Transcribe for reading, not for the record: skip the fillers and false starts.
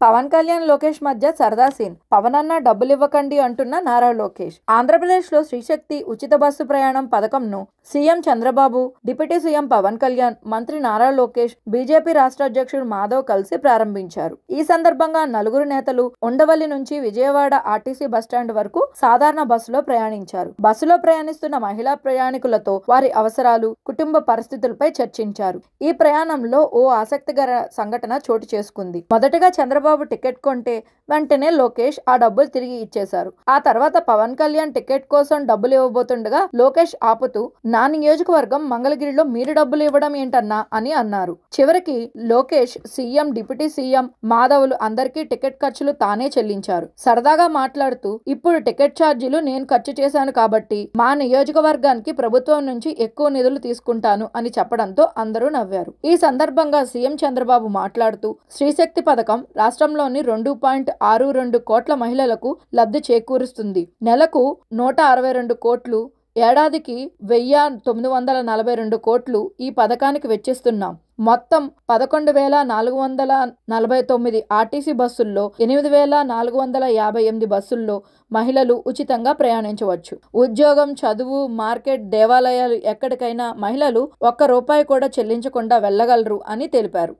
పవన్ కళ్యాణ్ లోకేష్ మధ్య సరదా సీన్. పవన్ అన్న డబ్బులివ్వకండి అంటున్న నారా లోకేష్. ఆంధ్రప్రదేశ్ లో శ్రీశక్తి ఉచిత బస్సు ప్రయాణం పథకంను CM Chandrababu, deputy CM Pawan Kalyan, మంత్రి నారా లోకేష్, బీజేపీ రాష్ట్ర అధ్యక్షుడు మాధవ్ కలిసి ప్రారంభించారు. ఈ సందర్భంగా నలుగురు నేతలు ఉండవల్లి నుంచి విజయవాడ ఆర్టీసీ బస్టాండ్ వరకు సాధారణ బస్సులో ప్రయాణించారు. బస్సులో ప్రయాణిస్తున్న మహిళా ప్రయాణికులతో వారి అవసరాలు, కుటుంబ పరిస్థితులపై చర్చించారు. ఈ ప్రయాణంలో ఓ ఆసక్తికర సంఘటన చోటు చేసుకుంది. మొదటగా చంద్రబాబు టికెట్ కొంటే వెంటనే లోకేష్ ఆ డబ్బులు తిరిగి ఇచ్చేశారు. ఆ తర్వాత పవన్ కళ్యాణ్ టికెట్ కోసం డబ్బులు ఇవ్వబోతుండగా లోకేష్ ఆపుతూ, నా నియోజకవర్గం మంగళగిరిలో మీరు డబ్బులు ఇవ్వడం ఏంటన్నా అని అన్నారు. చివరికి లోకేష్, సీఎం, డిప్యూటీ సీఎం, మాధవులు అందరికీ టికెట్ ఖర్చులు తానే చెల్లించారు. సరదాగా మాట్లాడుతూ, ఇప్పుడు టికెట్ ఛార్జీలు నేను ఖర్చు చేశాను కాబట్టి మా నియోజకవర్గానికి ప్రభుత్వం నుంచి ఎక్కువ నిధులు తీసుకుంటాను అని చెప్పడంతో అందరూ నవ్వారు. ఈ సందర్భంగా సీఎం చంద్రబాబు మాట్లాడుతూ, శ్రీశక్తి పథకం రాష్ట్రంలోని 2.62 కోట్ల మహిళలకు లబ్ధి చేకూరుస్తుంది. నెలకు 162 కోట్లు, ఏడాదికి 1942 కోట్లు ఈ పథకానికి వెచ్చిస్తున్నాం. మొత్తం 11,449 ఆర్టీసీ బస్సుల్లో 8,458 బస్సుల్లో మహిళలు ఉచితంగా ప్రయాణించవచ్చు. ఉద్యోగం, చదువు, మార్కెట్, దేవాలయాలు ఎక్కడికైనా మహిళలు ఒక్క రూపాయి కూడా చెల్లించకుండా వెళ్లగలరు అని తెలిపారు.